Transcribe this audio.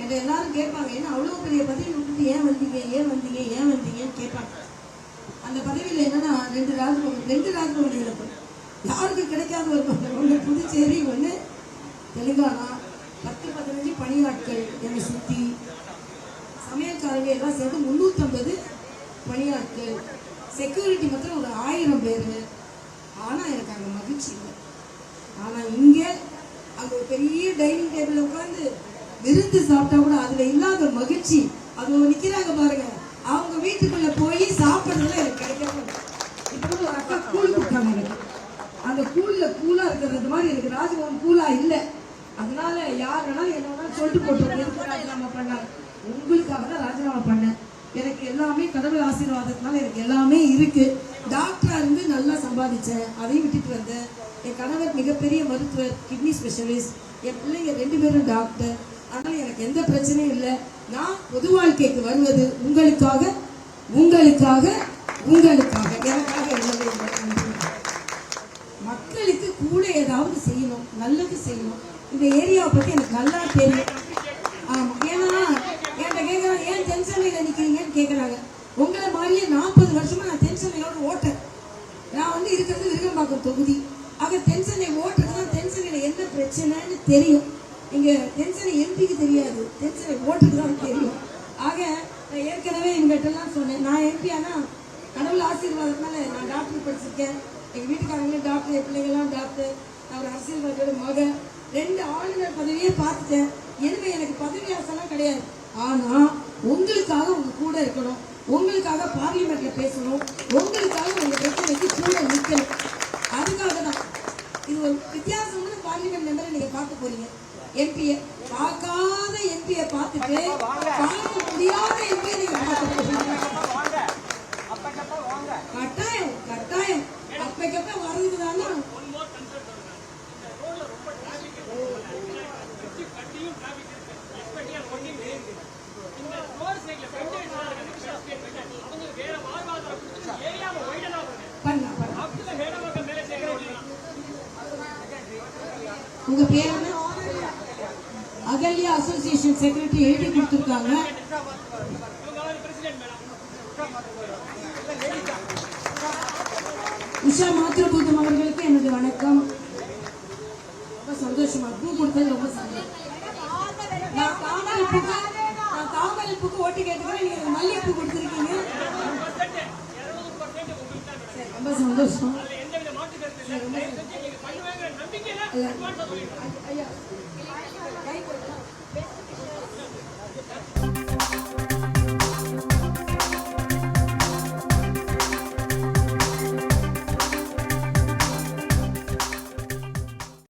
என்ற எல்லாரும் கேட்பாங்க, ஏன்னா அவ்வளோ பெரிய பதவி விட்டுட்டு ஏன் வந்தீங்கன்னு கேட்பாங்க. அந்த பதவியில் என்னன்னா 2 ராஜபவன் இழப்பு, யாருக்கு கிடைக்காத ஒரு பதவி. ஒன்று புதுச்சேரி, ஒன்று தெலுங்கானா. 10-15 பணியாட்கள் என்னை சுற்றி, சமையல்காரங்க எல்லாம் சேர்ந்து 350 பணியாட்கள், செக்யூரிட்டி மாத்திரம் ஒரு 1000 பேர். ஆனால் எனக்கு அங்கே மகிழ்ச்சி இல்லை. ஆனால் இங்கே அங்கே ஒரு பெரிய டைனிங் டேபிள் உட்காந்து விருந்து சாப்பிட்டா கூட அதில் இல்லாத மகிழ்ச்சி. அது நிற்கிறாங்க பாருங்க, அவங்க வீட்டுக்குள்ள போய் சாப்பிட்றதுல எனக்கு கிடைக்காம. இப்போ ஒரு அக்கா கூழ் கொடுத்தாங்க எனக்கு, அந்த கூழா இருக்கிறது மாதிரி எனக்கு ராஜபவன் கூழா இல்லை. அதனால யார் வேணாலும் என்ன வேணாலும் சொல்லிட்டு போட்டோம், எதுக்கு ராஜினாமா பண்ணாங்க? உங்களுக்காக தான் ராஜினாமா பண்ணேன். எனக்கு எல்லாமே கடவுள் ஆசீர்வாதத்தினால எனக்கு எல்லாமே இருக்கு. டாக்டரா இருந்து நல்லா சம்பாதிச்சேன், அதையும் விட்டுட்டு வந்தேன். என் கணவர் மிகப்பெரிய மருத்துவர், கிட்னி ஸ்பெஷலிஸ்ட். என் பிள்ளைங்க 2 பேரும் டாக்டர். அதனால எனக்கு எந்த பிரச்சனையும் இல்லை. நான் பொது வாழ்க்கைக்கு வருவது உங்களுக்காக எனக்காக இல்லவே இல்லை. மக்களுக்கு கூட ஏதாவது செய்யணும், நல்லது செய்யணும். இந்த ஏரியாவை பற்றி எனக்கு நல்லா தெரியும். ஆமாம், ஏன்னா என்கிட்ட கேட்குறாங்க, ஏன் தென்சென்னையில் நிற்கிறீங்கன்னு கேட்குறாங்க. உங்களை மாதிரியே 40 வருஷமாக நான் தென்சென்னையோடு ஓட்டேன். நான் இருக்கிறது விருகம்பாக்கம் தொகுதி. ஆக தென்சென்னை ஓட்டுறதுதான் தென்சென்னையில் என்ன பிரச்சனைன்னு தெரியும். இங்கே தென்சென்னை எம்பிக்கு தெரியாது, தென்சென்னை ஓட்டுக்கு தான் தெரியும். ஆக நான் ஏற்கனவே எங்கிட்டலாம் சொன்னேன், நான் எம்பி ஆனால் கடவுள் ஆசீர்வாதத்தினால நான் டாக்டர் படிச்சிருக்கேன். எங்கள் வீட்டுக்காரங்களே டாக்டர், என் பிள்ளைங்களாம் டாக்டர். நான் ஒரு அரசியல்வாதியோட மகன். 2 ஆளுநர் பதவியே பார்த்துட்டேன். எனவே எனக்கு பதவி ஆசைலாம் கிடையாது. ஆனால் உங்களுக்காக உங்கள் கூட இருக்கணும், உங்களுக்காக பார்லிமெண்ட்ல பேசணும், உங்களுக்காக உங்கள் பிரச்சனைக்கு கூட நிற்கணும். அதுக்காக தான் இது ஒரு வித்தியாசமான பார்லிமெண்ட் மெம்பரை நீங்கள் பார்க்க போறீங்க. எம்பியை பார்க்காத எம்பியை பார்த்துட்டு பார்க்க முடியாத எம்பியை நீங்க பார்க்க போறீங்க. கட்டாயம் அப்பக்கப்ப வர்றதுக்கு தானே. உங்க பேர் என்ன? அகல்யா அசோசியேஷன் செக்ரட்டரி எழுதி கொடுத்துருக்காங்க. உஷா மாத்ருபூதம் அவர்களுக்கு எனது வணக்கம். ரொம்ப சந்தோஷமா பூ கொடுத்தது ரொம்ப சந்தோஷம். நான் தாமரைப்பூக்கு ஓட்டு கேட்டுக்கிறேன், நீங்க மல்லிகைப்பூ கொடுத்துருக்கீங்க. ரொம்ப சந்தோஷம். ஐயா